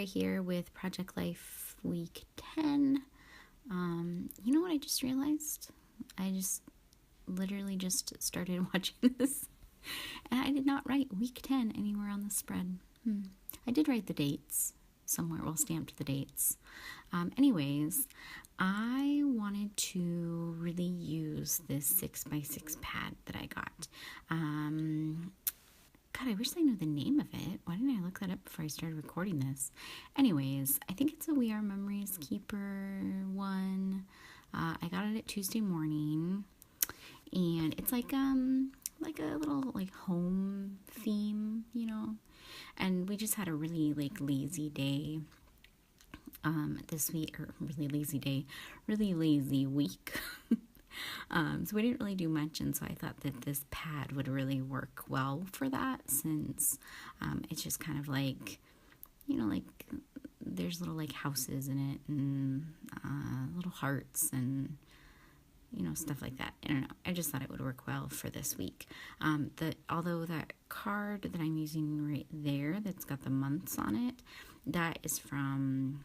Sarah here with Project Life Week 10. You know what I just realized? I just literally just started watching this, and I did not write week 10 anywhere on the spread. I did write the dates somewhere, well, stamped the dates. Anyways, I wanted to really use this 6x6 pad that I got. God, I wish I knew the name of it. Why didn't I look that up before I started recording this? Anyways, I think it's a We Are Memories Keeper one. I got it at Tuesday morning, and it's like a little like home theme, you know. And we just had a really like lazy day this week, or really lazy week. So we didn't really do much, and so I thought that this pad would really work well for that, since it's just kind of like, you know, like there's little like houses in it, and little hearts, and you know, stuff like that. I don't know. I just thought it would work well for this week. Although that card that I'm using right there, that's got the months on it, that is from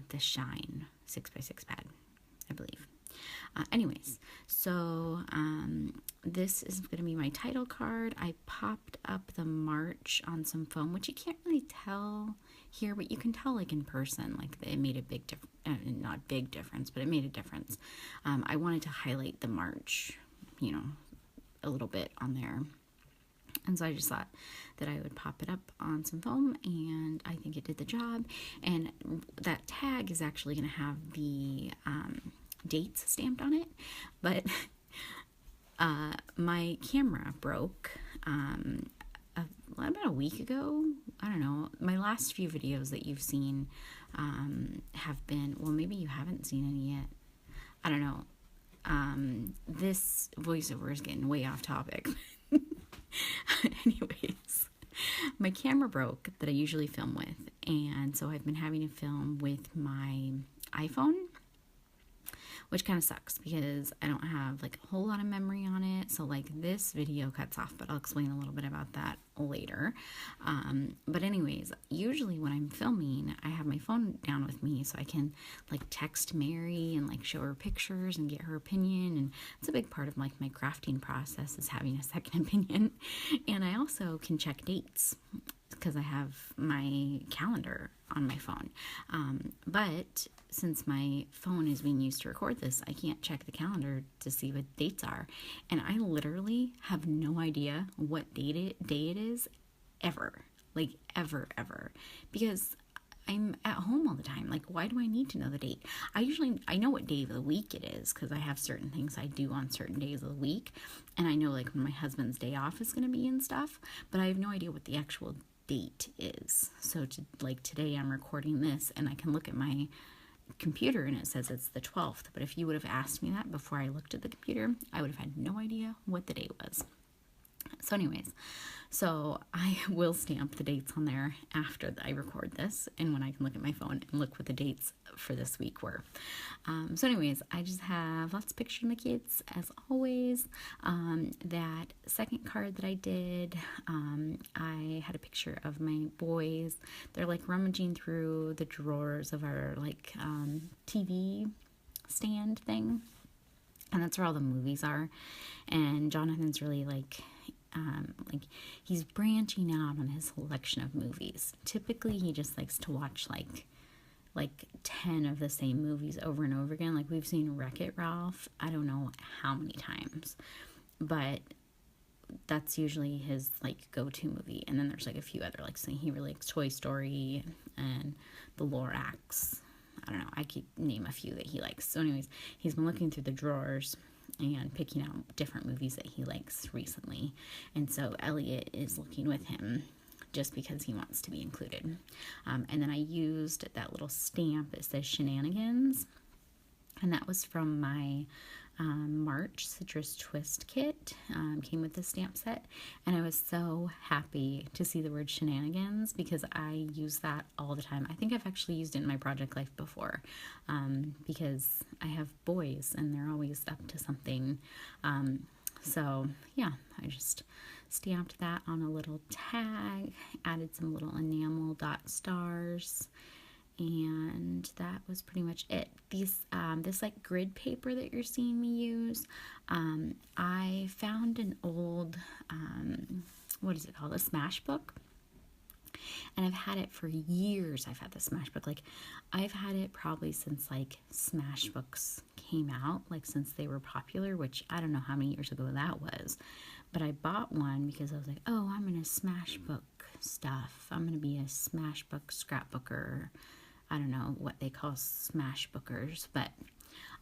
the Shine 6x6 pad, I believe. Anyways, so this is going to be my title card. I popped up the March on some foam, which you can't really tell here, but you can tell like in person, like it made a big not big difference, but it made a difference. I wanted to highlight the March, you know, a little bit on there. And so I just thought that I would pop it up on some foam, and I think it did the job. And that tag is actually going to have the dates stamped on it, but my camera broke about a week ago. I don't know. My last few videos that you've seen have been, well, maybe you haven't seen any yet. I don't know. This voiceover is getting way off topic. Anyways, my camera broke that I usually film with, and so I've been having to film with my iPhone, which kind of sucks because I don't have like a whole lot of memory on it. So like this video cuts off, but I'll explain a little bit about that later. But anyways, usually when I'm filming, I have my phone down with me so I can like text Mary and like show her pictures and get her opinion. And it's a big part of like my crafting process, is having a second opinion. And I also can check dates because I have my calendar on my phone. But since my phone is being used to record this, I can't check the calendar to see what dates are. And I literally have no idea what day it is ever. Like ever. Because I'm at home all the time. Like, why do I need to know the date? I know what day of the week it is because I have certain things I do on certain days of the week. And I know like when my husband's day off is going to be and stuff. But I have no idea what the actual date is. So today I'm recording this, and I can look at my computer and it says it's the 12th, but if you would have asked me that before I looked at the computer, I would have had no idea what the date was. So anyways, so I will stamp the dates on there after I record this, and when I can look at my phone and look what the dates for this week were. So anyways, I just have lots of pictures of my kids as always. That second card that I did, I had a picture of my boys. They're like rummaging through the drawers of our like TV stand thing, and that's where all the movies are. And Jonathan's really like he's branching out on his selection of movies. Typically he just likes to watch like 10 of the same movies over and over again. Like we've seen Wreck-It Ralph I don't know how many times, but that's usually his like go-to movie. And then there's like a few other, like, so he really likes Toy Story and The Lorax. I don't know, I could name a few that he likes. So anyways, he's been looking through the drawers and picking out different movies that he likes recently. And so Elliot is looking with him just because he wants to be included. And then I used that little stamp that says Shenanigans, and that was from my March Citrus Twist kit. Came with the stamp set, and I was so happy to see the word Shenanigans because I use that all the time. I think I've actually used it in my project life before, because I have boys and they're always up to something. So yeah, I just stamped that on a little tag, added some little enamel dot stars, and that was pretty much it. This like grid paper that you're seeing me use, I found an old, what is it called, a Smashbook, and I've had it for years. I've had the Smashbook, like I've had it probably since like Smashbooks came out, like since they were popular, which I don't know how many years ago that was, but I bought one because I was like, oh, I'm gonna Smashbook stuff, I'm gonna be a Smashbook scrapbooker. I don't know what they call Smashbookers, but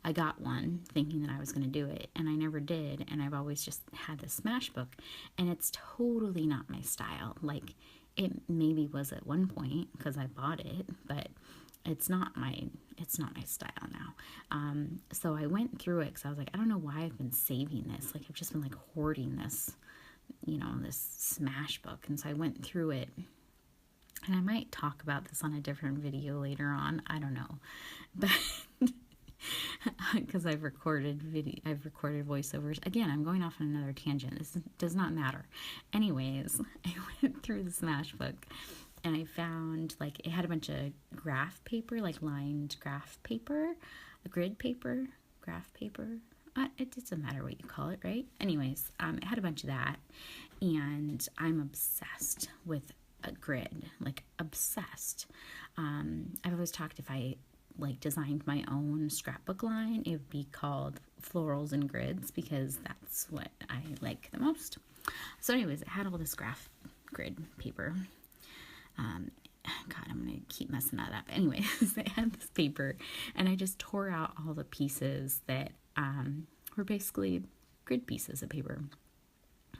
I got one thinking that I was going to do it, and I never did, and I've always just had the Smashbook, and it's totally not my style. Like, it maybe was at one point because I bought it, but it's not my style now. So I went through it because I was like, I don't know why I've been saving this. Like, I've just been like hoarding this, this Smashbook, and so I went through it. And I might talk about this on a different video later on. I don't know, but because I've recorded voiceovers. Again, I'm going off on another tangent. This does not matter. Anyways, I went through the Smashbook, and I found like it had a bunch of graph paper, like lined graph paper, grid paper, graph paper. It doesn't matter what you call it, right? Anyways, it had a bunch of that, and I'm obsessed with a grid, like obsessed. I've always talked, if I like designed my own scrapbook line, it would be called Florals and Grids, because that's what I like the most. So anyways, it had all this graph grid paper. God, I'm gonna keep messing that up. Anyways, I had this paper, and I just tore out all the pieces that were basically grid pieces of paper.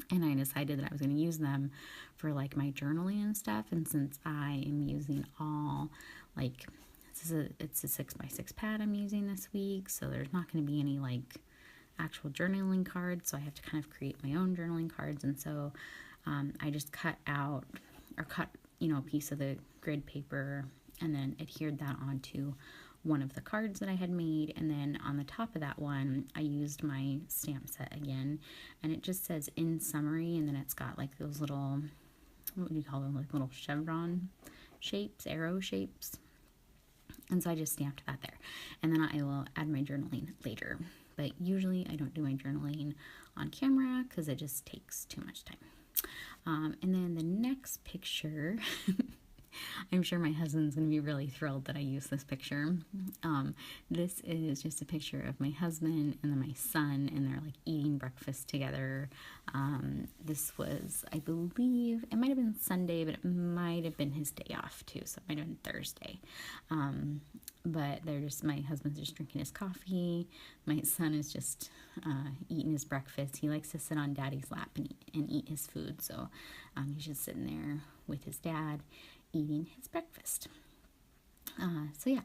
And I decided that I was going to use them for like my journaling and stuff. And since I am using all like, it's a 6x6 pad I'm using this week, so there's not going to be any like actual journaling cards. So I have to kind of create my own journaling cards. And so I just cut a piece of the grid paper and then adhered that onto one of the cards that I had made, and then on the top of that one I used my stamp set again, and it just says in summary, and then it's got like those little, what do you call them, like little chevron shapes, arrow shapes, and so I just stamped that there, and then I will add my journaling later, but usually I don't do my journaling on camera because it just takes too much time. And then the next picture I'm sure my husband's going to be really thrilled that I use this picture. This is just a picture of my husband and then my son, and they're like eating breakfast together. This was, I believe, it might have been Sunday, but it might have been his day off too, so it might have been Thursday. But my husband's just drinking his coffee. My son is just eating his breakfast. He likes to sit on daddy's lap and eat his food, so he's just sitting there with his dad eating his breakfast. So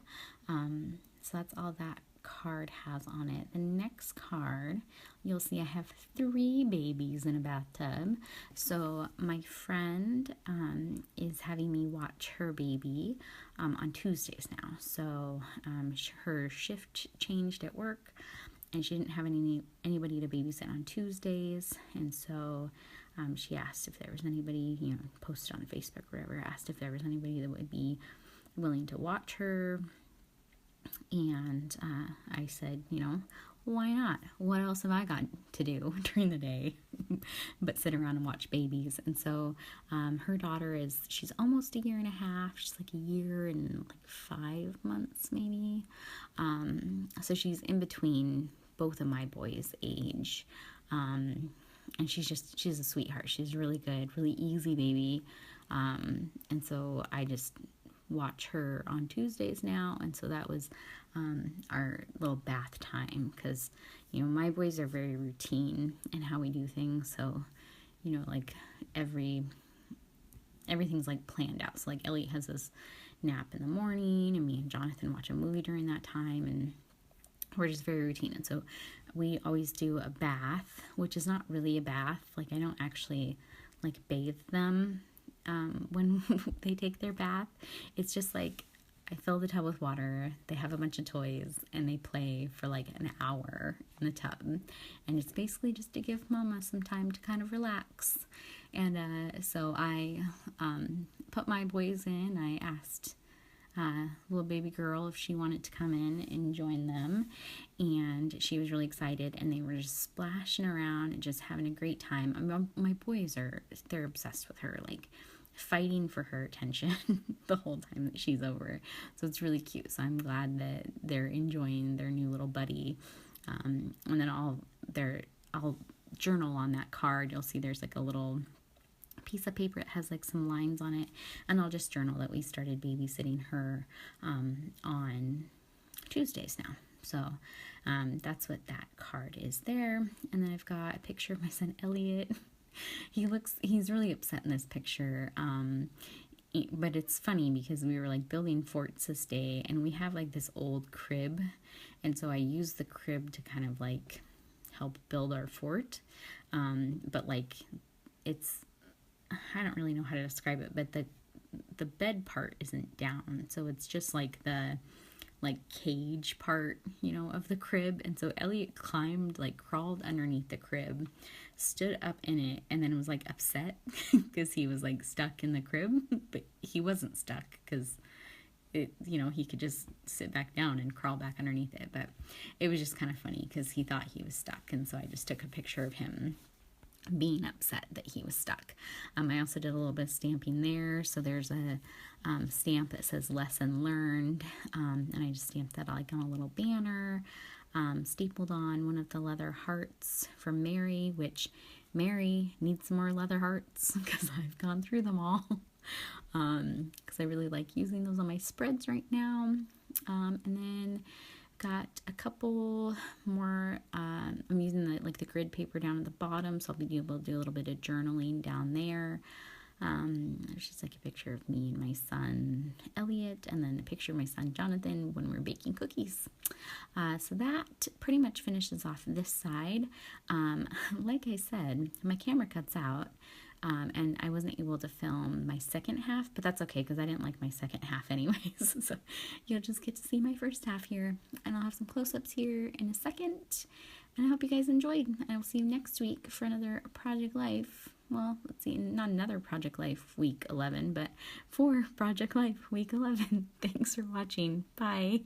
that's all that card has on it. The next card, you'll see I have 3 babies in a bathtub. So my friend is having me watch her baby on Tuesdays now. So her shift changed at work, and she didn't have anybody to babysit on Tuesdays, and so she asked if there was anybody, posted on Facebook or whatever, asked if there was anybody that would be willing to watch her. And I said, why not? What else have I got to do during the day but sit around and watch babies? And so her daughter she's almost a year and a half. She's like a year and like 5 months maybe. So she's in between both of my boys' age. And she's a sweetheart. She's really good, really easy baby. And so I just watch her on Tuesdays now. And so that was our little bath time, because, my boys are very routine in how we do things. So, like everything's like planned out. So like Elliot has this nap in the morning, and me and Jonathan watch a movie during that time, and we're just very routine. And so we always do a bath, which is not really a bath. Like, I don't actually like bathe them when they take their bath. It's just like I fill the tub with water, they have a bunch of toys, and they play for like an hour in the tub. And it's basically just to give Mama some time to kind of relax. And so I put my boys in. I asked little baby girl if she wanted to come in and join them, and she was really excited, and they were just splashing around and just having a great time. I mean, my boys they're obsessed with her, like fighting for her attention the whole time that she's over. So it's really cute. So I'm glad that they're enjoying their new little buddy. And then I'll journal on that card. You'll see there's like a little piece of paper. It has like some lines on it, and I'll just journal that we started babysitting her on Tuesdays now. So that's what that card is there. And then I've got a picture of my son Elliot. He's really upset in this picture. But it's funny because we were like building forts this day, and we have like this old crib, and so I used the crib to kind of like help build our fort. But like I don't really know how to describe it, but the bed part isn't down, so it's just like the cage part, of the crib. And so Elliot crawled underneath the crib, stood up in it, and then was like upset because he was like stuck in the crib, but he wasn't stuck because he could just sit back down and crawl back underneath it. But it was just kind of funny because he thought he was stuck, and so I just took a picture of him being upset that he was stuck. I also did a little bit of stamping there. So there's a stamp that says lesson learned, and I just stamped that like on a little banner, stapled on one of the leather hearts from Mary, which Mary needs some more leather hearts because I've gone through them all, because I really like using those on my spreads right now. And then got a couple more. I'm using the grid paper down at the bottom, so I'll be able to do a little bit of journaling down there. There's just like a picture of me and my son Elliot, and then a picture of my son Jonathan when we're baking cookies. So that pretty much finishes off this side. Like I said, my camera cuts out. And I wasn't able to film my second half, but that's okay because I didn't like my second half anyways. So you'll just get to see my first half here, and I'll have some close-ups here in a second. And I hope you guys enjoyed. I will see you next week for another Project Life. Well, let's see, not another Project Life week 11, but for Project Life week 11. Thanks for watching. Bye.